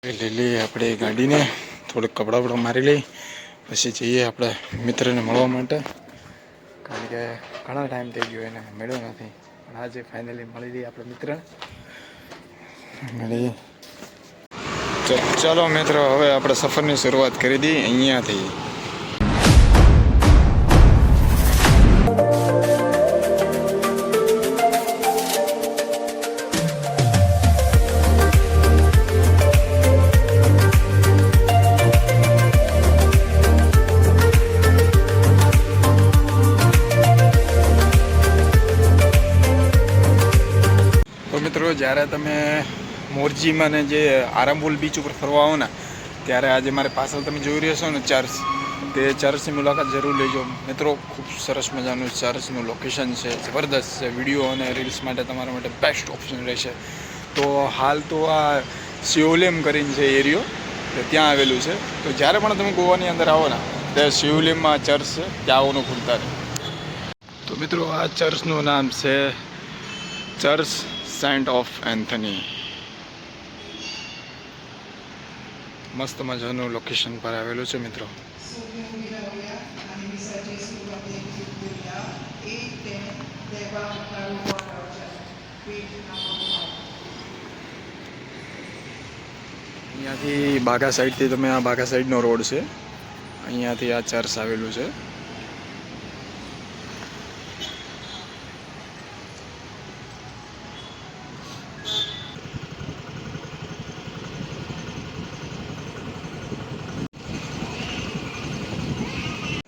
લઈ લઈએ આપણે ગાડીને, થોડુંક કપડાં બપડા મારી લઈ, પછી જઈએ આપણે મિત્રને મળવા માટે. કારણ કે ઘણો ટાઈમ થઈ ગયો એને મળ્યો નથી, પણ આજે ફાઇનલી મળી લઈએ આપણે મિત્ર મળી. ચાલો મિત્રો, હવે આપણે સફરની શરૂઆત કરી દઈએ અહીંયાથી. મિત્રો, જ્યારે તમે મોરજીમાં ને જે આરામપુર બીચ ઉપર ફરવા આવો ને, ત્યારે આજે મારે પાછળ તમે જોઈ રહ્યા છો ને ચર્ચ, તે ચર્ચની મુલાકાત જરૂર લેજો મિત્રો. ખૂબ સરસ મજાનું ચર્ચનું લોકેશન છે, જબરદસ્ત છે. વિડીયો અને રીલ્સ માટે તમારા માટે બેસ્ટ ઓપ્શન રહેશે. તો હાલ તો આ શિવલિમ કરીને છે એરિયો, તો ત્યાં આવેલું છે. તો જ્યારે પણ તમે ગોવાની અંદર આવો ને, ત્યારે શિવલિમમાં ચર્ચ છે, ત્યાં આવવાનું ભૂલતા નહીં. તો મિત્રો, આ ચર્ચનું નામ છે ચર્ચ સેન્ટ ઓફ એન્થની. મસ્ત મજાનું લોકેશન પર આવેલું છે મિત્રો. અહીંયાથી બાગા સાઈડથી તમે આ બાગા સાઈડનો રોડ છે, અહીંયાથી આ ચર્ચ આવેલું છે.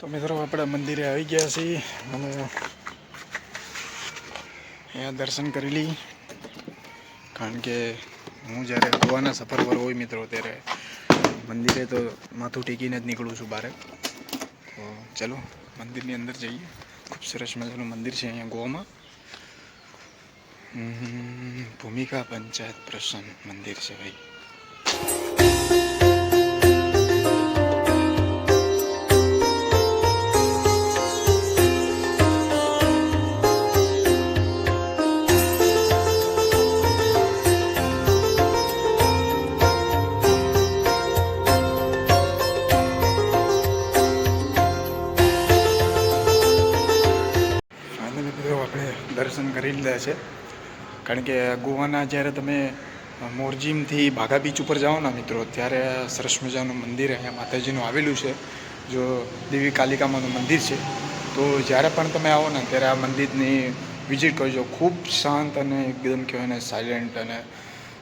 તો મિત્રો, આપણે મંદિરે આવી ગયા છીએ અને અહીંયા દર્શન કરી લઈ. કારણ કે હું જ્યારે ગોવાના સફર પર હોય મિત્રો, ત્યારે મંદિરે તો માથું ટેકીને જ નીકળું છું બહાર. તો ચલો મંદિરની અંદર જઈએ. ખૂબ સરસ મજાનું મંદિર છે અહીંયા ગોવામાં. ભૂમિકા પંચાયત પ્રસન્ન મંદિર છે ભાઈ. દર્શન કરી લીધા છે. કારણ કે ગોવાના જ્યારે તમે મોરજીમથી બાગા બીચ ઉપર જાઓ ને મિત્રો, ત્યારે સરસ મજાનું મંદિર અહીંયા માતાજીનું આવેલું છે. જો દેવી કાલિકામાનું મંદિર છે. તો જ્યારે પણ તમે આવો ને, ત્યારે આ મંદિરની વિઝિટ કરજો. ખૂબ શાંત અને એકદમ કહેવાય ને સાયલેન્ટ, અને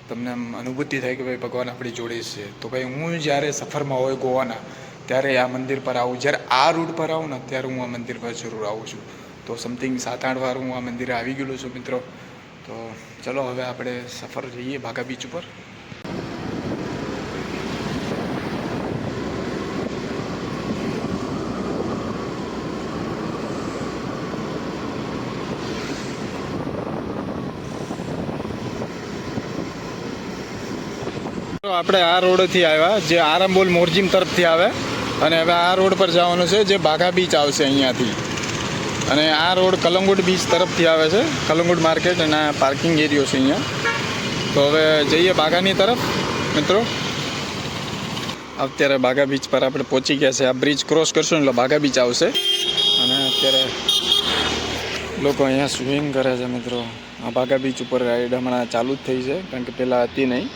તમને અનુભૂતિ થાય કે ભાઈ ભગવાન આપણી જોડે છે. તો ભાઈ હું જ્યારે સફરમાં હોય ગોવાના, ત્યારે આ મંદિર પર આવું. જ્યારે આ રૂટ પર આવું ને, ત્યારે હું આ મંદિર પર જરૂર આવું છું. તો સમથિંગ 7-8 વાર હું આ મંદિરે આવી ગયેલો છું મિત્રો. તો ચલો હવે આપણે સફર જઈએ બાગા બીચ ઉપર. આપણે આ રોડથી આવ્યા, જે આરામબોલ મોરજીમ તરફથી આવે, અને હવે આ રોડ પર જવાનું છે, જે બાગા બીચ આવશે અહીંયાથી. અને આ રોડ કલંગુટ બીચ તરફથી આવે છે, કલંગુટ માર્કેટ, અને આ પાર્કિંગ એરિયો છે અહીંયા. તો હવે જઈએ બાગાની તરફ મિત્રો. અત્યારે બાગા બીચ પર આપણે પહોંચી ગયા છે. આ બ્રિજ ક્રોસ કરશું એટલે બાગા બીચ આવશે. અને અત્યારે લોકો અહીંયા સ્વિમિંગ કરે છે મિત્રો. આ બાગા બીચ ઉપર રાઈડ હમણાં ચાલુ જ થઈ છે, કારણ કે પહેલાં હતી નહીં.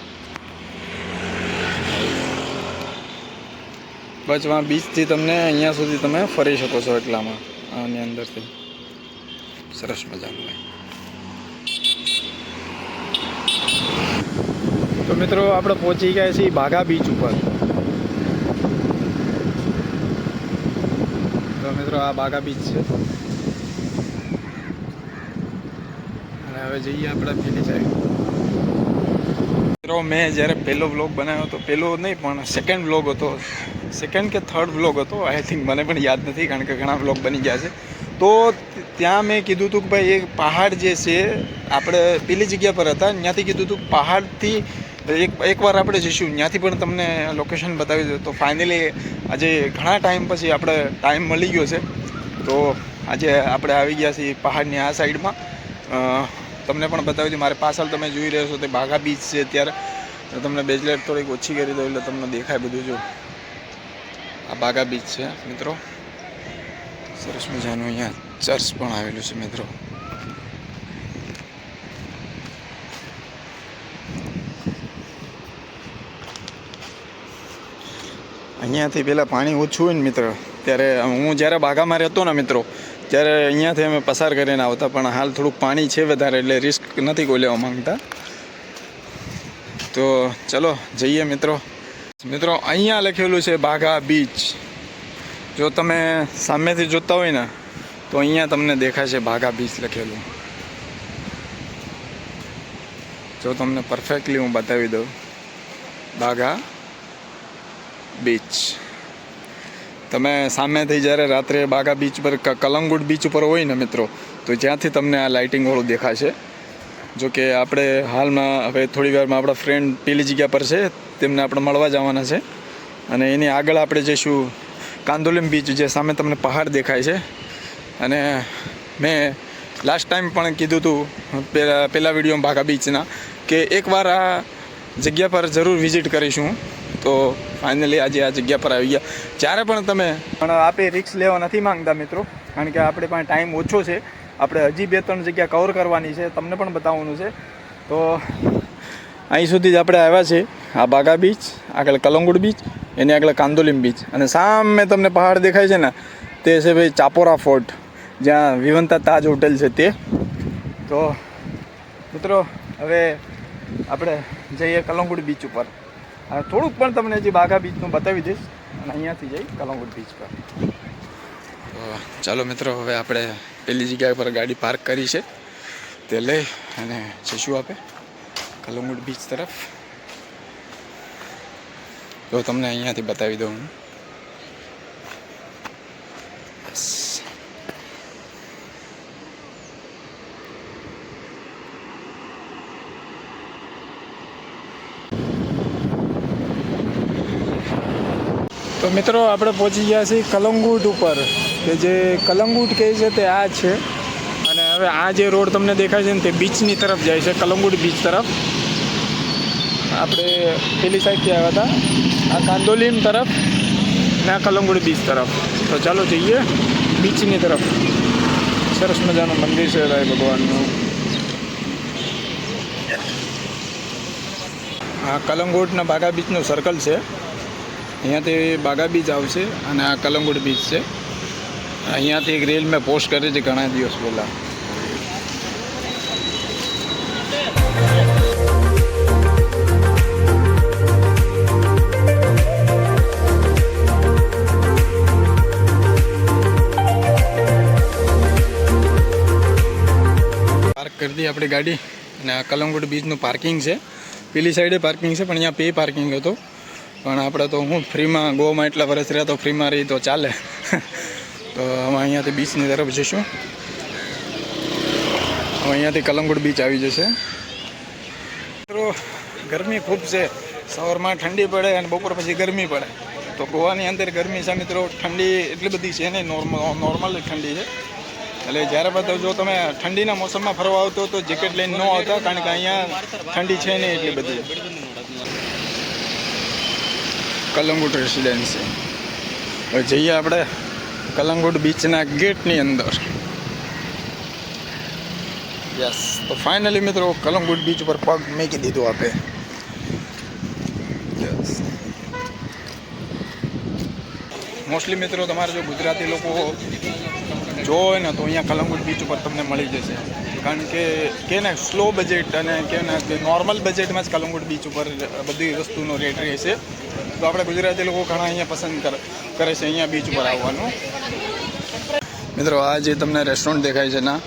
બચમાં બીચથી તમને અહીંયા સુધી તમે ફરી શકો છો એટલામાં, આની અંદરથી. સરસ મજાનું. તો મિત્રો, આપણે પહોંચી ગયા છીએ બાગા બીચ ઉપર. તો મિત્રો, આ બાગા બીચ છે. અને હવે જઈએ આપણે પેલી સાઈડ. મિત્રો, મેં જ્યારે પહેલો વ્લોગ બનાવ્યો હતો, પહેલો નહીં પણ સેકન્ડ વ્લોગ હતો, સેકન્ડ કે થર્ડ વ્લોગ હતો આઈ થિંક, મને પણ યાદ નથી, કારણ કે ઘણા વ્લોગ બની ગયા છે. તો ત્યાં મેં કીધું હતું કે ભાઈ એક પહાડ જે છે, આપણે પેલી જગ્યા પર હતા, ત્યાંથી કીધું હતું પહાડથી એકવાર આપણે જઈશું, ત્યાંથી પણ તમને લોકેશન બતાવી દઉં. તો ફાઇનલી આજે ઘણા ટાઈમ પછી આપણે ટાઈમ મળી ગયો છે. તો આજે આપણે આવી ગયા છીએ પહાડની આ સાઈડમાં. તમને પણ બતાવી દઉં, મારે પાછળ તમે જોઈ રહ્યા છો તે બાગા બીચ છે. ત્યારે તો તમને બેઝલાઇટ થોડીક ઓછી કરી દઉં એટલે તમને દેખાય બધું. જો આ બાગા બીચ છે મિત્રો. સરસ મજાનું અહીંયા ચર્ચ પણ આવેલું છે મિત્રો. અહીંયાથી પહેલાં પાણી ઓછું હોય ને મિત્રો, ત્યારે હું જ્યારે બાગામાં રહેતો ને મિત્રો, ત્યારે અહીંયાથી અમે પસાર કરીને આવતા. પણ હાલ થોડુંક પાણી છે વધારે, એટલે રિસ્ક નથી કોઈ લેવા માંગતા. તો ચલો જઈએ મિત્રો. મિત્રો અહીંયા લખેલું છે બાગા બીચ. જો તમે સામેથી જોતા હોય ને તો અહીંયા તમને દેખાશે બાગા બીચ લખેલું. જો તમને પરફેક્ટલી હું બતાવી દઉં, બાગા બીચ. તમે સામેથી જ્યારે રાત્રે બાગા બીચ પર કલંગુટ બીચ ઉપર હોય ને મિત્રો, તો જ્યાંથી તમને આ લાઇટિંગવાળું દેખાશે. જો કે આપણે હાલમાં હવે થોડી વારમાં આપણા ફ્રેન્ડ પેલી જગ્યા પર છે, તેમને આપણે મળવા જવાના છે. અને એની આગળ આપણે જઈશું કાંદોલીમ બીચ, જે સામે તમને પહાડ દેખાય છે. અને મેં લાસ્ટ ટાઈમ પણ કીધું હતું પહેલાં વિડીયોમાં બાગા બીચના, કે એકવાર આ જગ્યા પર જરૂર વિઝિટ કરીશું. તો ફાઇનલી આજે આ જગ્યા પર આવી ગયા. જ્યારે પણ તમે પણ આપણે રિસ્ક લેવા નથી માંગતા મિત્રો, કારણ કે આપણે પાસે ટાઈમ ઓછો છે. આપણે હજી 2-3 જગ્યા કવર કરવાની છે, તમને પણ બતાવવાનું છે. તો અહીં સુધી જ આપણે આવ્યા છે. આ બાગા બીચ, આગળ કલંગુટ બીચ, એની આગળ કાંદોલીમ બીચ, અને સામે તમને પહાડ દેખાય છે ને, તે છે ભાઈ ચાપોરા ફોર્ટ, જ્યાં વિવંતા તાજ હોટેલ છે તે. તો મિત્રો હવે આપણે જઈએ કલંગુટ બીચ ઉપર. થોડુંક પણ તમને હજી બાગા બીચનું બતાવી દઈશ, અને અહીંયાથી જઈ કલંગુટ બીચ પર. તો ચાલો મિત્રો, હવે આપણે પેલી જગ્યા પર ગાડી પાર્ક કરી છે, તે લઈ અને જઈશું આપણે કલંગુટ બીચ તરફ. તો તમને અહીંયાથી બતાવી દઉં હું. તો મિત્રો આપણે પહોંચી ગયા છીએ કલંગુટ ઉપર, કે જે કલંગુટ કહે છે તે આ છે. અને હવે આ જે રોડ તમને દેખાય છે ને, તે બીચની તરફ જાય છે, કલંગુટ બીચ તરફ. આપણે પેલી સાઈડથી આવ્યા હતા, આ કાંદોલીમ તરફ ને આ કલંગુટ બીચ તરફ. તો ચાલો જઈએ બીચની તરફ. સરસ મજાનું મંદિર છે રાય ભગવાનનું. આ કલંગુટના બાગા બીચનું સર્કલ છે. અહીંયાથી બાગા બીચ આવશે, અને આ કલંગુટ બીચ છે. અહીંયાથી એક રીલ મેં પોસ્ટ કરી છે ઘણા દિવસ પહેલાં. પાર્ક કરી દઈએ આપણી ગાડી, અને આ કલંગુટ બીચનું પાર્કિંગ છે. પેલી સાઈડે પાર્કિંગ છે, પણ અહીંયા પે પાર્કિંગ હતો. પણ આપણે તો હું ફ્રીમાં, ગોવામાં એટલા વર્ષ રહ્યા તો ફ્રીમાં રહી તો ચાલે. તો અમે અહીંયાથી બીચની તરફ જઈશું. હવે અહીંયાથી કલંગુટ બીચ આવી જશે. મિત્રો ગરમી ખૂબ છે. સવારમાં ઠંડી પડે અને બપોર પછી ગરમી પડે. તો ગોવાની અંદર ગરમી છે મિત્રો, ઠંડી એટલી બધી છે નહીં, નોર્મલ ઠંડી છે. એટલે જ્યારે બધા જો તમે ઠંડીના મોસમમાં ફરવા આવતો તો જેકેટ લઈને ન આવતા, કારણ કે અહીંયા ઠંડી છે નહીં એટલી બધી. કલંગુટ રેસિડેન્સી. હવે જઈએ આપણે કલંગુટ બીચના ગેટની અંદર. યસ, તો ફાઇનલી મિત્રો કલંગુટ બીચ ઉપર પગ મૂકી દીધો આપણે. યસ, મોસ્ટલી મિત્રો તમારે જો ગુજરાતી લોકો જોવે ને તો અહીંયા કલંગુટ બીચ ઉપર તમને મળી જશે. કારણ કે ને સ્લો બજેટ અને કે નોર્મલ બજેટમાં જ કલંગુટ બીચ ઉપર બધી વસ્તુનો રેટ રહે છે. તો આપણે ગુજરાતી લોકો ઘણા અહીંયા પસંદ કરે છે અહીંયા બીચ ઉપર આવવાનું. મિત્રો આ જે તમને રેસ્ટોરન્ટ દેખાય છે ના,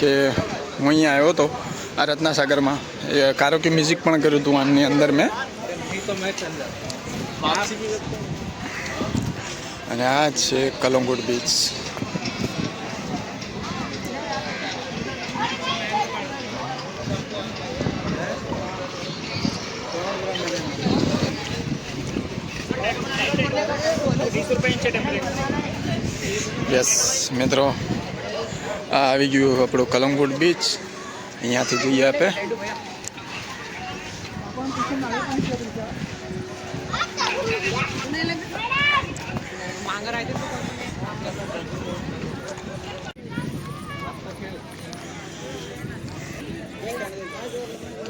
કે હું અહીંયા આવ્યો હતો આ રત્નાસાગરમાં, એ કારોકે મ્યુઝિક પણ કર્યું હતું આની અંદર મેં. અને આ છે કલંગુટ બીચ. યસ મિત્રો, આ આવી ગયું આપણું કલંગુટ બીચ. અહીંયાથી જઈએ આપણે. તો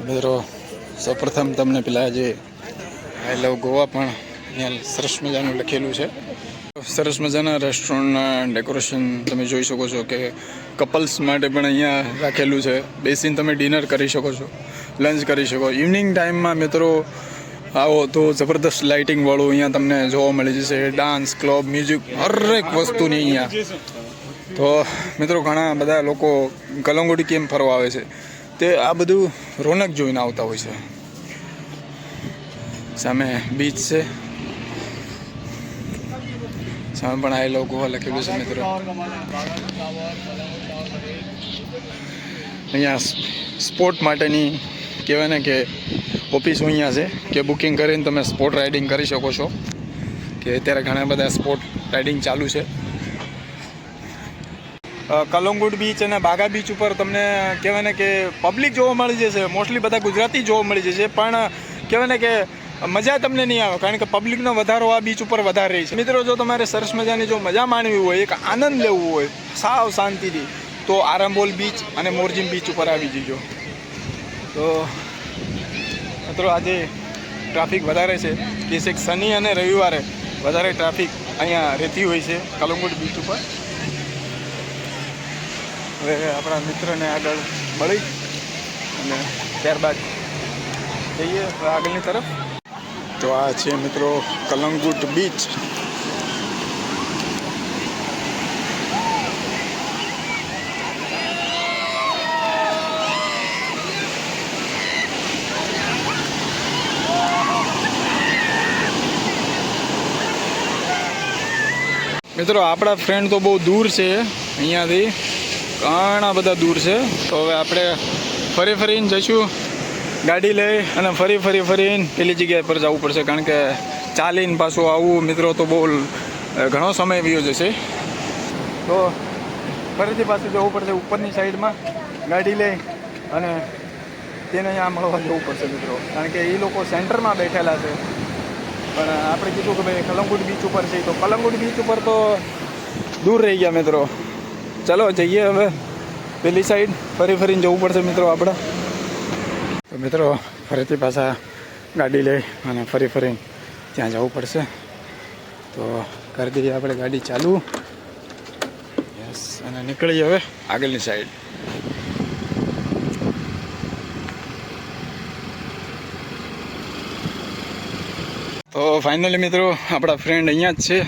મિત્રો સૌપ્રથમ તમને પેલા જે આઈ લવ ગોવા પણ અહીંયા સરસ મજાનું લખેલું છે. સરસ મજાના રેસ્ટોરન્ટના ડેકોરેશન તમે જોઈ શકો છો કે કપલ્સ માટે પણ અહીંયા રાખેલું છે. બેસીને તમે ડિનર કરી શકો છો, લંચ કરી શકો. ઇવનિંગ ટાઈમમાં મિત્રો આવો તો જબરદસ્ત લાઇટિંગવાળું અહીંયા તમને જોવા મળી જશે. ડાન્સ, ક્લબ, મ્યુઝિક હરેક વસ્તુની અહીંયા. તો મિત્રો ઘણા બધા લોકો કલંગુડી કેમ ફરવા આવે છે તે આ બધું રોનક જોઈને આવતા હોય છે. સામે બીચ છે, સામે પણ આઈ લવ ગોવા લખેલું છે મિત્રો. અહીંયા સ્પોર્ટ માટેની કહેવાય ને કે ઓફિસો અહીંયા છે કે બુકિંગ કરીને તમે સ્પોર્ટ રાઇડિંગ કરી શકો છો. કે અત્યારે ઘણા બધા સ્પોર્ટ રાઇડિંગ ચાલુ છે. કલંગુટ બીચ અને બાગા બીચ ઉપર તમને કહેવાય ને કે પબ્લિક જોવા મળી જશે. મોસ્ટલી બધા ગુજરાતી જોવા મળી જશે, પણ કહેવાય ને કે મજા તમને નહીં આવે, કારણ કે પબ્લિકનો વધારો આ બીચ ઉપર વધારે રહી છે. મિત્રો જો તમારે સરસ મજાની જો મજા માણવી હોય, એક આનંદ લેવું હોય સાવ શાંતિથી, તો આરંબોલ બીચ અને મોરજીમ બીચ ઉપર આવી જજો. તો મિત્રો આજે ટ્રાફિક વધારે છે કે શનિ અને રવિવારે વધારે ટ્રાફિક અહીંયા રહેતી હોય છે કલંગુટ બીચ ઉપર. હવે આપણા મિત્રને આગળ મળી અને ત્યારબાદ જઈએ આગળની તરફ. તો આ છે મિત્રો કલંગુટ બીચ. મિત્રો આપણા ફ્રેન્ડ તો બહુ દૂર છે, અહીંયાથી ઘણા બધા દૂર છે. તો હવે આપણે ફરીને જઈશું ગાડી લઈ અને ફરીને પેલી જગ્યાએ પર જવું પડશે, કારણ કે ચાલીને પાછું આવવું મિત્રો તો બહુ ઘણો સમય વયો જશે. તો ફરીથી પાછું જવું પડશે ઉપરની સાઈડમાં ગાડી લઈ અને તેને અહીંયા મળવા જવું પડશે મિત્રો, કારણ કે એ લોકો સેન્ટરમાં બેઠેલા છે. પણ આપણે કીધું કે ભાઈ કલંગુટ બીચ ઉપર છે, તો કલંગુટ બીચ ઉપર તો દૂર રહી ગયા મિત્રો. ચલો જઈએ હવે પેલી સાઈડ, ફરીને જવું પડશે મિત્રો આપણે. તો મિત્રો ફરીથી પાછા ગાડી લઈ અને ફરીને ત્યાં જવું પડશે. તો કરી દઈએ આપણે ગાડી ચાલુ. યસ, અને નીકળીએ હવે આગળની સાઈડ. તો ફાઇનલી મિત્રો આપણા ફ્રેન્ડ અહીંયા જ છે.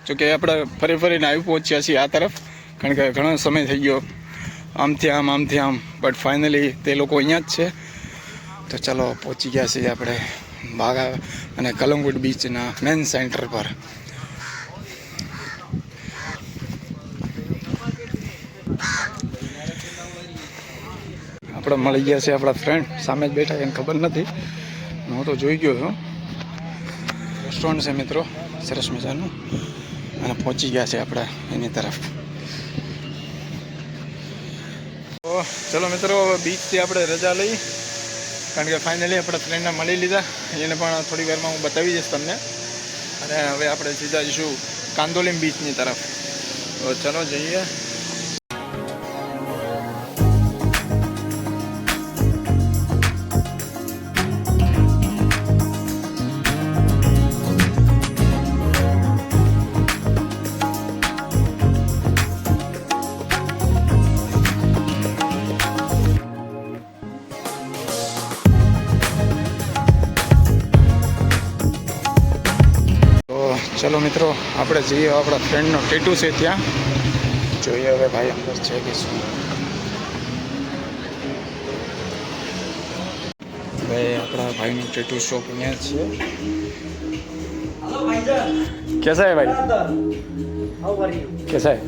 જોકે આપણે ફરીને આવી પહોંચ્યા છીએ આ તરફ, કારણ કે ઘણો સમય થઈ ગયો આમથી આમ. બટ ફાઇનલી તે લોકો અહીંયા જ છે. તો ચાલો પહોંચી ગયા છીએ આપણે બાગા અને કલંગુટ બીચના મેન સેન્ટર પર. આપણે મળી ગયા છે આપણા ફ્રેન્ડ, સામે જ બેઠા, એને ખબર નથી, હું તો જોઈ ગયો છું. રેસ્ટોરન્ટ છે મિત્રો સરસ મજાનું, અને પહોંચી ગયા છે આપણે એની તરફ. તો ચલો મિત્રો બીચથી આપણે રજા લઈ, કારણ કે ફાઇનલી આપણે ફ્રેન્ડને મળી લીધા. એને પણ થોડી વારમાં હું બતાવી દઈશ તમને. અને હવે આપણે સીધા જઈશું કાંદોલીમ બીચની તરફ. તો ચલો જઈએ. ચલો મિત્રો આપણે જઈએ આપણા ફ્રેન્ડનો ટેટુ છે ત્યાં, જોઈએ હવે ભાઈ અંદર છે કે શું. ભાઈ આપણા ભાઈનું ટેટુ શોપ અહીંયા છે. कैसा है भाई? कैसा है?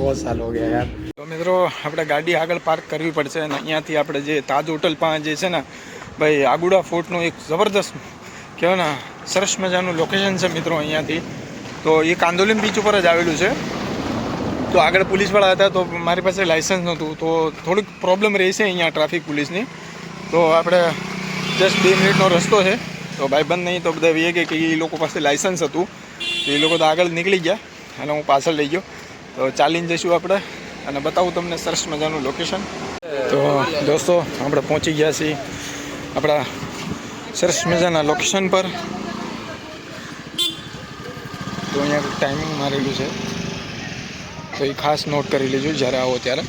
बहुत साल हो गया यार. તો મિત્રો આપણે ગાડી આગળ પાર્ક કરવી પડશે, અને અહીંયાથી આપણે જે તાજ હોટલ પાસે જે છે ને ભાઈ આગુડા ફોર્ટનું એક જબરદસ્ત કહેવાય ને સરસ મજાનું લોકેશન છે મિત્રો અહીંયાથી. તો એ કાંદોલીમ બીચ ઉપર જ આવેલું છે. તો આગળ પોલીસવાળા હતા, તો મારી પાસે લાઇસન્સ નહોતું, તો થોડીક પ્રોબ્લેમ રહેશે અહીંયા ટ્રાફિક પોલીસની. તો તો આપણે જસ્ટ 2 મિનિટનો રસ્તો છે. તો ભાઈબંધ નહીં તો બધા એ કે એ લોકો પાસે લાઇસન્સ હતું, તો એ લોકો તો આગળ નીકળી ગયા અને હું પાછળ લઈ ગયો. તો ચાલીને જઈશું આપણે અને બતાવું તમને સરસ મજાનું લોકેશન. તો દોસ્તો આપણે પહોંચી ગયા છીએ આપણા સરસ મજાના લોકેશન પર. તો અહીંયા ટાઈમિંગ મારેલું છે, તો એ ખાસ નોટ કરી લેજો જ્યારે આવો ત્યારે.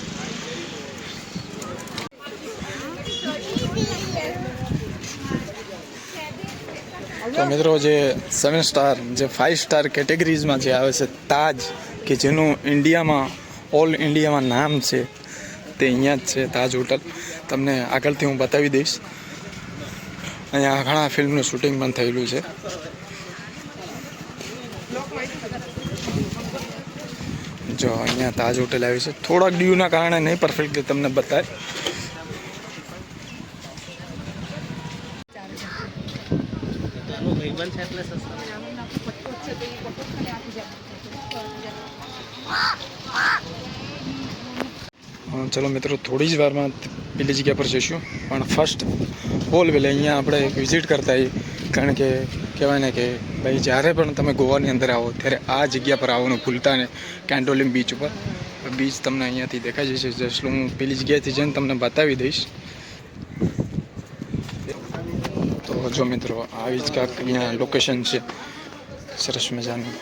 તો મિત્રો જે 7 સ્ટાર જે 5 સ્ટાર કેટેગરીઝમાં જે આવે છે તાજ, કે જેનું ઇન્ડિયામાં ઓલ ઇન્ડિયામાં નામ છે, તે અહીંયા જ છે તાજ હોટલ. તમને આગળથી હું બતાવી દઈશ. અહીંયા ઘણા ફિલ્મનું શૂટિંગ પણ થયેલું છે. જો અહીંયા તાજ હોટલ આવી છે. થોડાક ડ્યુના કારણે નહીં પરફેક્ટલી તમને બતાય. ચલો મિત્રો, થોડી જ વારમાં પેલી જગ્યા પર જઈશું, પણ ફર્સ્ટ ઓલ વેલે અહીંયા આપણે વિઝિટ કરતા હોઈએ. કારણ કે કહેવાય ને કે ભાઈ જ્યારે પણ તમે ગોવાની અંદર આવો ત્યારે આ જગ્યા પર આવવાનું ભૂલતા ને. કેન્ટોલિમ બીચ ઉપર બીચ તમને અહીંયાથી દેખાઈ જશે. જસ્ટ હું પેલી જગ્યાએથી જઈને તમને બતાવી દઈશ. તો જો મિત્રો, આવી જ કાંક અહીંયા લોકેશન છે સરસ મજાનું.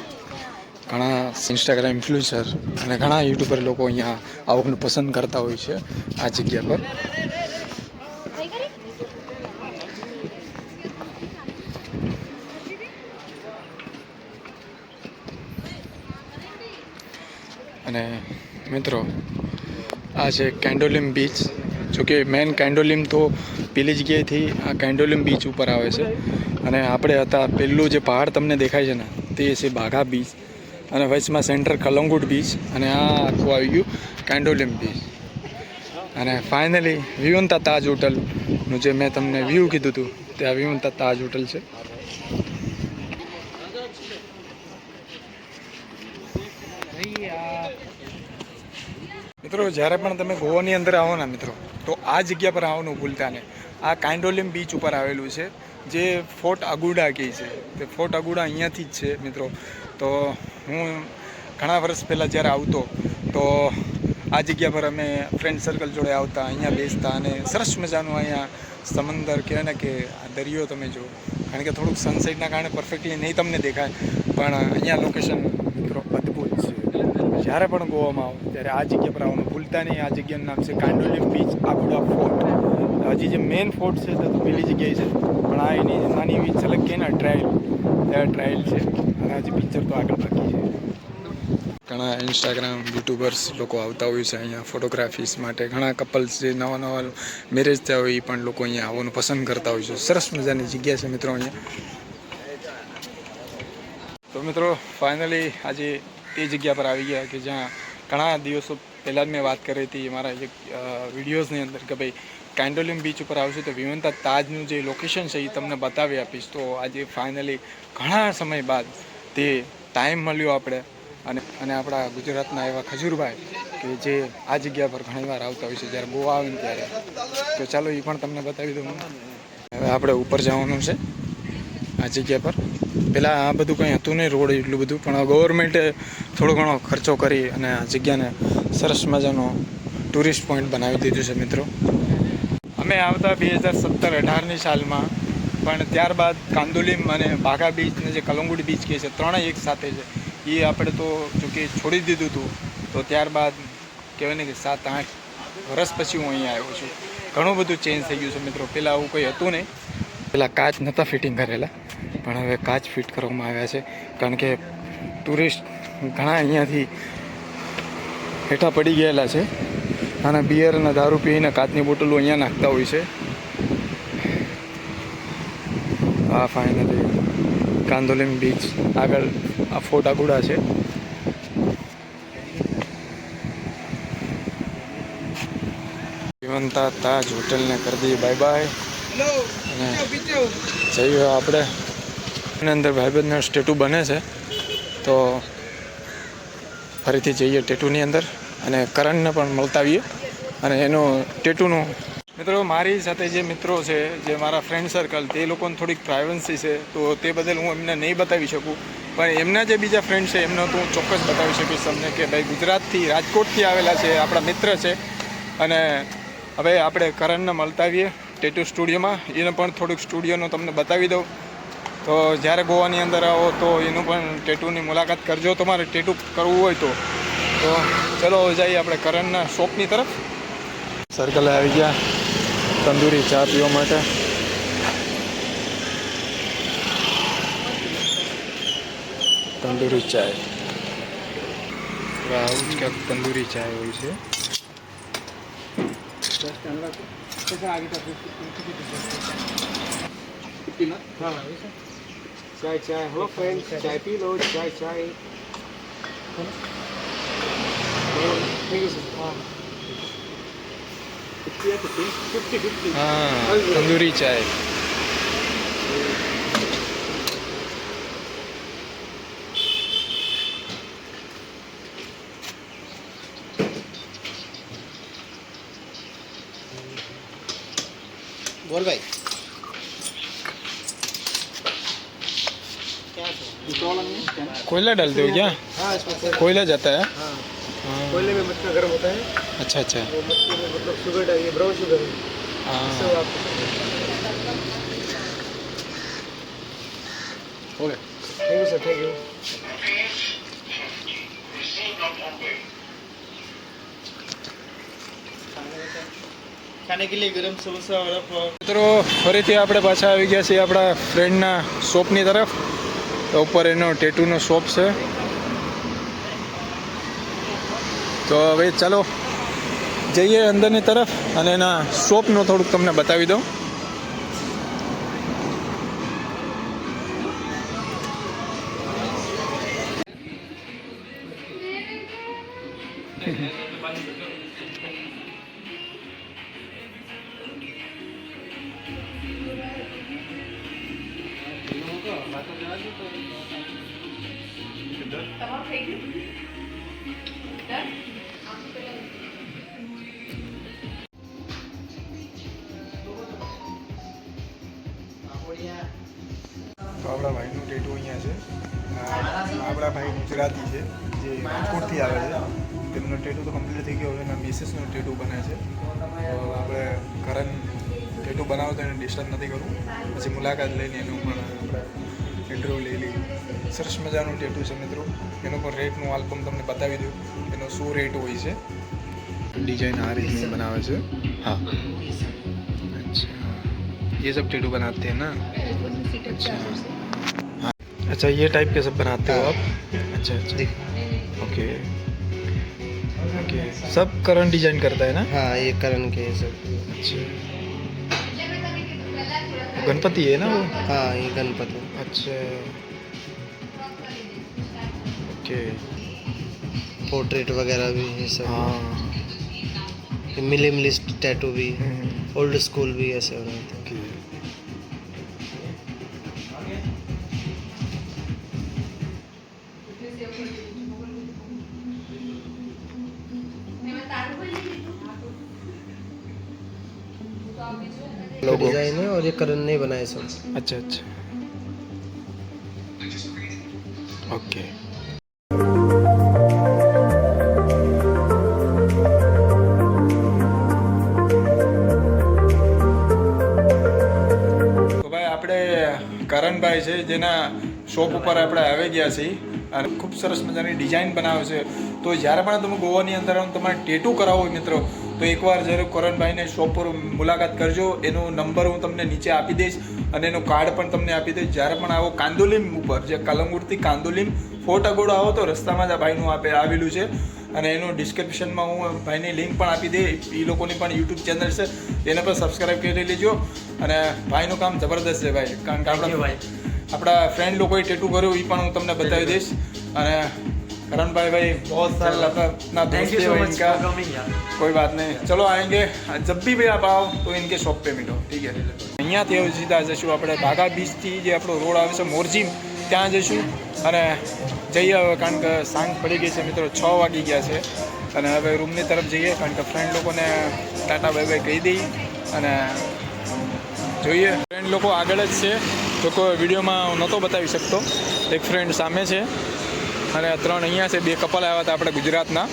ઘણા ઇન્સ્ટાગ્રામ ઇન્ફ્લુએન્સર અને ઘણા યુટ્યુબર લોકો અહીંયા આવવાનું પસંદ કરતા હોય છે આ જગ્યા પર. અને મિત્રો આ છે કેન્ડોલિમ બીચ. જોકે મેન કેન્ડોલિમ તો પેલી જગ્યાએથી આ કેન્ડોલિમ બીચ ઉપર આવે છે. અને આપણે હતા પેલું જે પહાડ તમને દેખાય છે ને, તે છે બાઘા બીચ. અને વચમાં સેન્ટર કલંગુટ બીચ, અને આ આખું આવી ગયું કેન્ડોલિમ બીચ. અને ફાઇનલી વિવંતા તાજ હોટલનું જે મેં તમને વ્યૂ કીધું હતું, તે આ વિવંતા તાજ હોટલ છે. મિત્રો જ્યારે પણ તમે ગોવાની અંદર આવો ને મિત્રો, તો આ જગ્યા પર આવવાનું ભૂલતા નહીં. આ કેન્ડોલિમ બીચ ઉપર આવેલું છે, જે ફોર્ટ અગુડા કહે છે. તે ફોર્ટ અગુડા અહીંયાથી જ છે મિત્રો. તો હું ઘણા વર્ષ પહેલાં જ્યારે આવતો, તો આ જગ્યા પર અમે ફ્રેન્ડ સર્કલ જોડે આવતા, અહીંયા બેસતા, અને સરસ મજાનું અહીંયા સમંદર કહેવાય ને કે આ દરિયો તમે જુઓ. કારણ કે થોડુંક સનસેટના કારણે પરફેક્ટલી નહીં તમને દેખાય, પણ અહીંયા લોકેશન મિત્રો અદ્ભુત છે. જ્યારે પણ ગોવામાં આવો ત્યારે આ જગ્યા પર આવવાનું ભૂલતા નહીં. આ જગ્યાનું નામ છે કેન્ડોલિમ બીચ અગુડા ફોર્ટ. હજી જે મેઇન ફોર્ટ છે તે તો પેલી જગ્યાએ છે, પણ આ એની નાની એવી ઝલક કે ને ટ્રાયલ, ત્યાં ટ્રાયલ છે. અને હજી પિક્ચર તો આગળ બાકી છે. ઘણા ઇન્સ્ટાગ્રામ યુટ્યુબર્સ લોકો આવતા હોય છે અહીંયા ફોટોગ્રાફીસ માટે. ઘણા કપલ્સ જે નવા નવા મેરેજ થયા હોય એ પણ લોકો અહીંયા આવવાનું પસંદ કરતા હોય છે. સરસ મજાની જગ્યા છે મિત્રો અહીંયા. તો મિત્રો ફાઇનલી આજે તે જગ્યા પર આવી ગયા કે જ્યાં ઘણા દિવસો પહેલાં જ મેં વાત કરી હતી મારા એક વિડીયોઝની અંદર કે ભાઈ કેન્ડોલિમ બીચ ઉપર આવશે તો વિવંતા તાજનું જે લોકેશન છે એ તમને બતાવી આપીશ. તો આજે ફાઇનલી ઘણા સમય બાદ તે ટાઈમ મળ્યો આપણે અને આપણા ગુજરાતના એવા ખજૂરભાઈ કે જે આ જગ્યા પર ઘણીવાર આવતા હોય છે જ્યારે ગોવા આવે ને ત્યારે. તો ચાલો એ પણ તમને બતાવી દઉં. હવે આપણે ઉપર જવાનું છે આ જગ્યા પર. પહેલાં આ બધું કંઈ હતું નહીં, રોડ એટલું બધું, પણ ગવર્મેન્ટે થોડો ઘણો ખર્ચો કરી અને આ જગ્યાને સરસ મજાનો ટુરિસ્ટ પોઈન્ટ બનાવી દીધું છે મિત્રો. અમે આવતા 2017-18ની સાલમાં, પણ ત્યારબાદ કાંદોલિમ અને બાઘા બીચ અને જે કલંગુટ બીચ કહે છે, ત્રણેય એક સાથે છે. એ આપણે તો જોકે છોડી દીધું હતું. તો ત્યારબાદ કહેવાય ને કે 7-8 વર્ષ પછી હું અહીંયા આવ્યો છું. ઘણું બધું ચેન્જ થઈ ગયું છે મિત્રો. પહેલાં આવું કંઈ હતું નહીં. પહેલાં કાચ નહોતા ફિટિંગ કરેલા, પણ હવે કાચ ફિટ કરવામાં આવ્યા છે. કારણ કે ટુરિસ્ટ ઘણા અહીંયાથી હેઠા પડી ગયેલા છે અને બિયર અને દારૂ પીને કાચની બોટલો અહીંયા નાખતા હોય છે. આ ફાઇનલી કાંદોલિમ બીચ આગળ આ ફોર્ટ અગુડા છે. વિવંતા તાજ હોટલને કરી દઈએ બાય બાય. અને જઈએ આપણે એની અંદર ભાઈબંધનો સ્ટેટુ બને છે, તો ફરીથી જઈએ ટેટુની અંદર અને કરણને પણ મળતા આવીએ અને એનો ટેટુનું મિત્રો મારી સાથે જે મિત્રો છે, જે મારા ફ્રેન્ડ સર્કલ, તે લોકોને થોડીક પ્રાઇવન્સી છે, તો તે બદલ હું એમને નહીં બતાવી શકું. પણ એમના જે બીજા ફ્રેન્ડ છે એમને તો હું ચોક્કસ બતાવી શકીશ તમને કે ભાઈ ગુજરાતથી, રાજકોટથી આવેલા છે, આપણા મિત્ર છે. અને હવે આપણે કરણને મળતા આવીએ ટેટુ સ્ટુડિયોમાં. એને પણ થોડુંક સ્ટુડિયોનું તમને બતાવી દઉં. તો જ્યારે ગોવાની અંદર આવો તો એનું પણ ટેટુની મુલાકાત કરજો, તમારે ટેટુ કરવું હોય તો. ચલો જઈએ આપણે કરણના શોપની તરફ. સર્કલે આવી ગયા તંદૂરી ચા પીવા માટે. તંદૂરી ચાય, આવું જ ક્યાંક તંદૂરી ચાય હોય છે. चाय चाय हेलो फ्रेंड चाय पी लो चाय चाय हाँ तंदूरी चाय. बोल भाई कोयला डालते हो क्या? हाँ इसमें कोयला जाता है. हाँ कोयले में मटका गर्म होता है. अच्छा अच्छा. वो मटके में मतलब शुगर डालिए, ब्राउन शुगर है. हाँ सब आप okay. Thank you sir, thank you. खाने के लिए गरम समोसा और મિત્રો ફરીથી આપણે પાછા આવી ગયા છીએ આપણા ફ્રેન્ડના શોપની તરફ. ઉપર એનો ટેટુનો શોપ છે. તો હવે ચાલો જઈએ અંદરની તરફ અને એના શોપનું થોડુંક તમને બતાવી દઉં. તો આપણા ભાઈનું ટેટુ અહીંયા છે. આપણા ભાઈ ગુજરાતી છે, જે રાજકોટથી આવે છે. તેમનો ટેટુ તો કમ્પ્લીટ થઈ ગયો. હવે એના મિસેસનો ટેટુ બને છે. તો આપણે કરણ ટેટુ બનાવો તો એને ડિસ્ટર્બ નથી કરવું. પછી મુલાકાત લઈને એનું પણ આપણે ઇન્ટરવ્યૂ લઈ લઈએ. સરસ મજાનું ટેટુ છે મિત્રો. એનો પણ રેટનું આલ્બમ તમને બતાવી દઉં, એનો શું રેટ હોય છે. डिजाइन आ रही है बनावे से. हाँ अच्छा, ये सब टेटू बनाते हैं ना. अच्छा हाँ, अच्छा ये टाइप के सब बनाते हो आप. अच्छा अच्छा ओके ओके. सब करण डिजाइन करता है ना. हाँ ये करण के सब. अच्छा गणपति है ना वो. हाँ ये गणपति. अच्छा ओके. पोर्ट्रेट वगैरह भी है सब. हाँ मिनिमलिस्ट टैटू भी, ओल्ड स्कूल भी ऐसे हो रहे थे. ओके. डिजाइन है और ये करण ने बनाए सब. अच्छा अच्छा ओके. કરણભાઈ છે, જેના શોપ ઉપર આપણે આવી ગયા છીએ અને ખૂબ સરસ મજાની ડિઝાઇન બનાવે છે. તો જ્યારે પણ તમે ગોવાની અંદર તમારે ટેટુ કરાવો હોય મિત્રો, તો એકવાર જરૂર કરણભાઈને શોપ પર મુલાકાત કરજો. એનો નંબર હું તમને નીચે આપી દઈશ અને એનું કાર્ડ પણ તમને આપી દઈશ. જ્યારે પણ આવો કાંદોલીમ ઉપર, જે કલંગુટથી કાંદોલીમ ફોર્ટ અગોડો આવો તો રસ્તામાં જ આ ભાઈનું આવેલું છે. અને એનું ડિસ્ક્રિપ્શનમાં હું ભાઈની લિંક પણ આપી દઈ. એ લોકોની પણ યુટ્યુબ ચેનલ છે, એને પણ સબસ્ક્રાઈબ કરી લેજો. અને ભાઈનું કામ જબરદસ્ત છે ભાઈ, કારણ કે આપણા ફ્રેન્ડ લોકોએ ટેટુ કર્યું એ પણ હું તમને બતાવી દઈશ. અને करण भाई बहुत साल अपना दोस्त है इनका, कोई बात नहीं, चलो आएंगे जब भी भाई आप आओ तो इनके शॉप पे मिलो, ठीक है. અહીંયાથી હવે સીધા જઈશું આપણે બાગા બીચથી જે આપણો રોડ આવે છે મોરજીમ, ત્યાં જઈશું અને જઈએ હવે, કારણ કે સાંજ પડી ગઈ છે મિત્રો, 6 વાગી ગયા છે અને હવે રૂમની તરફ જઈએ, કારણ કે ફ્રેન્ડ લોકોને ટાટા બાય બાય કહી દઈએ અને જોઈએ ફ્રેન્ડ લોકો આગળ જ છે, તો કોઈ વિડીયોમાં હું નહોતો બતાવી શકતો. એક ફ્રેન્ડ સામે છે અને 3 અહીંયા છે. 2 કપલ આવ્યા હતા આપણે ગુજરાતના.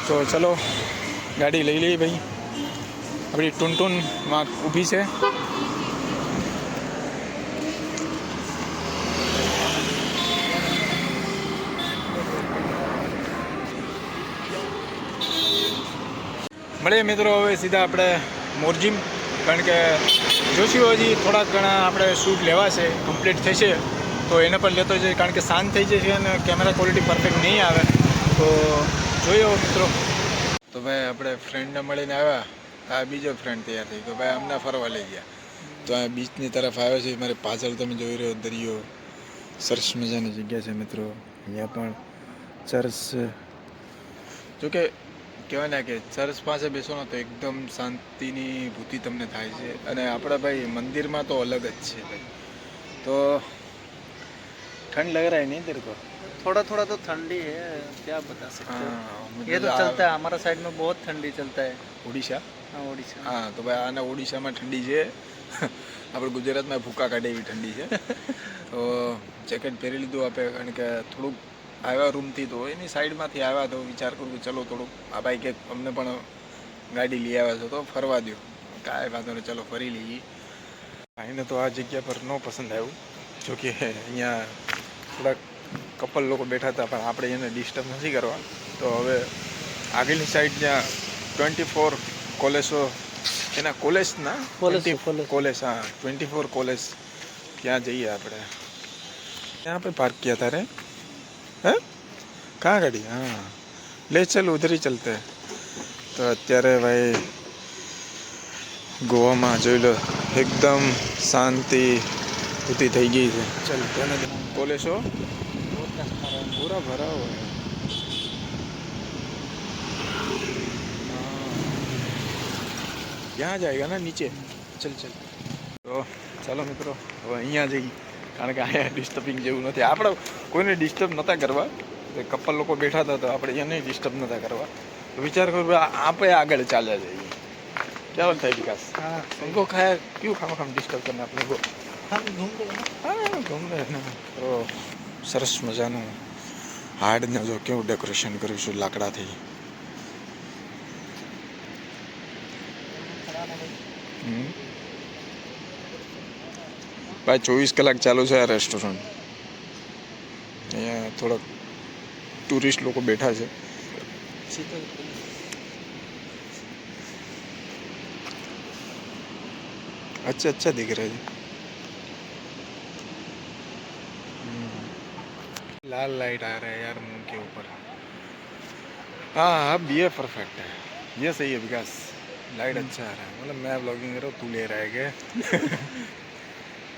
તો ચલો ગાડી લઈ લઈએ ભાઈ. આપણી ટૂનટૂનમાં ઊભી છે. મળીએ મિત્રો હવે સીધા આપણે મોરજીમ, કારણ કે જોશું હજી થોડાક ઘણા આપણે શૂટ લેવા છે. કમ્પ્લીટ થશે તો એને પણ લેતો જઈએ, કારણ કે શાંત થઈ જશે અને કેમેરા ક્વોલિટી પરફેક્ટ નહીં આવે. તો જોઈએ હવે મિત્રો. તો ભાઈ આપણે ફ્રેન્ડને મળીને આવ્યા. આ બીજો ફ્રેન્ડ તૈયાર થઈ ગયો ભાઈ, અમને ફરવા લઈ ગયા. તો આ બીચની તરફ આવ્યો છે. મારી પાછળ તમે જોઈ રહ્યો દરિયો. સરસ મજાની જગ્યા છે મિત્રો. અહીંયા પણ ચર્ચ, જોકે કહેવાય ને કે ચર્ચ પાસે બેસો ને તો એકદમ શાંતિની ભૂતિ તમને થાય છે. અને આપણા ભાઈ મંદિરમાં તો અલગ જ છે ભાઈ. તો ठंड लग रहा है नहीं तेरे को? थोड़ा थोड़ा तो ठंडी है, क्या बता सकते हो। ये तो चलता है, हमारा साइड में बहुत ठंडी चलता है. ओडिशा? हाँ ओडिशा. हाँ तो भाई आना ओडिशाમાં ઠંડી છે. આપણે ગુજરાતમાં ભૂકા કાઢે એવી ઠંડી છે. તો જેકેટ પહેરી લીધું આપણે, કારણ કે થોડુંક આવ્યા રૂમથી તો એની સાઈડમાંથી આવ્યા તો વિચાર કરું કે ચલો થોડુંક આ ભાઈ કે અમને પણ ગાડી લઈ આવ્યા છો તો ફરવા દો. કાંઈ વાંધો નહીં, ચલો ફરી લઈએ. ભાઈને તો આ જગ્યા પર ન પસંદ આવ્યું, જોકે અહીંયા થોડાક કપલ લોકો બેઠા હતા, પણ આપણે એને ડિસ્ટર્બ નથી કરવા. તો હવે આગળની સાઈડ જ્યાં 24 કોલેજો, એના કોલેજના કોલેજ, હા 24 કોલેજ, ત્યાં જઈએ આપણે. ત્યાં पे पार्क किया था रे, हैं कहाँ गाड़ी? हाँ ले चल उधर ही चलते हैं. તો અત્યારે ભાઈ ગોવામાં જોઈ લો એકદમ શાંતિ ઉતી થઈ ગઈ છે. ચલ તેને કોલેજો પૂરા ભરા हुआ है. यहाँ जाएगा ना नीचे. चल चल. તો ચાલો મિત્રો હવે અહીંયા જઈએ, કારણ કે અહીંયા ડિસ્ટર્બિંગ જેવું નથી. આપણે કોઈને ડિસ્ટર્બ નહોતા કરવા, કપલ લોકો બેઠા હતા તો આપણે એને ડિસ્ટર્બ નહોતા કરવા. તો વિચાર કરો આપણે આગળ ચાલ્યા જઈએ. क्या बनता है विकास? हाँ उनको खाया क्यों खाम डिस्टर्ब करना अपने को? हम घूम रहे हैं. હા ઘૂમ રહે ને. તો સરસ મજાનું હાર્ડને જો કેવું ડેકોરેશન કર્યું છે લાકડાથી. ભાઈ 24 કલાક ચાલુ છે આ રેસ્ટોરન્ટ. અહીંયા થોડાક ટુરિસ્ટ લોકો બેઠા છે. अच्छा अच्छा दिख रहा है. लाल लाइट आ रहा है यार मुंह के ऊपर. हाँ अब ये परफेक्ट है, ये सही है विकास. लाइट अच्छा आ रहा है. मतलब मैं ब्लॉगिंग कर रहा हूँ, तू ले रहा है क्या?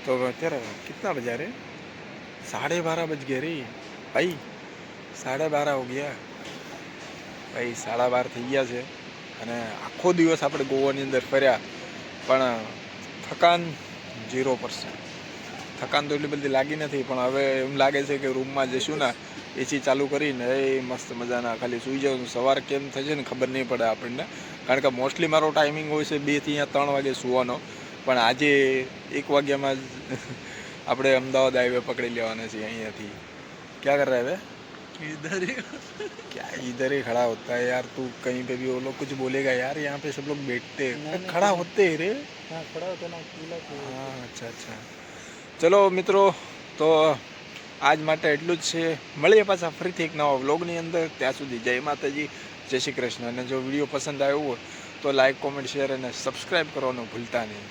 तो तेरा कितना बजा रहे? 12:30 बज गए रे भाई. 12:30 हो ગયા ભાઈ. 12:30 થઈ ગયા છે અને આખો દિવસ આપણે ગોવાની અંદર ફર્યા, પણ થકાન 0%. થકાન તો એટલી બધી લાગી નથી, પણ હવે એમ લાગે છે કે રૂમમાં જઈશું ને એસી ચાલુ કરીને એ મસ્ત મજાના ખાલી સૂઈ જાઉં. સવાર કેમ થશે ને ખબર નહીં પડે આપણને, કારણ કે મોસ્ટલી મારો ટાઈમિંગ હોય છે 2 થી 3 વાગે સૂવાનો. પણ આજે 1 વાગ્યામાં જ આપણે અમદાવાદ હાઈવે પકડી લેવાના છીએ અહીંયાથી. क्या कर रहा है इधर ही. क्या इधर ही खड़ा होता है यार तू? कहीं पे भी वो लोग कुछ बोलेगा यार, यहाँ पे सब लोग बैठते हैं, खड़ा होते हैं रे. हाँ खड़ा होता ना पूरा. હા અચ્છા અચ્છા. ચલો મિત્રો, તો આજ માટે એટલું જ છે. મળીએ પાછા ફરીથી એક નવા વ્લોગની અંદર. ત્યાં સુધી જય માતાજી, જય શ્રી કૃષ્ણ. અને જો વિડીયો પસંદ આવ્યો હોય તો લાઈક, કોમેન્ટ, શેર અને સબસ્ક્રાઈબ કરવાનું ભૂલતા નહીં.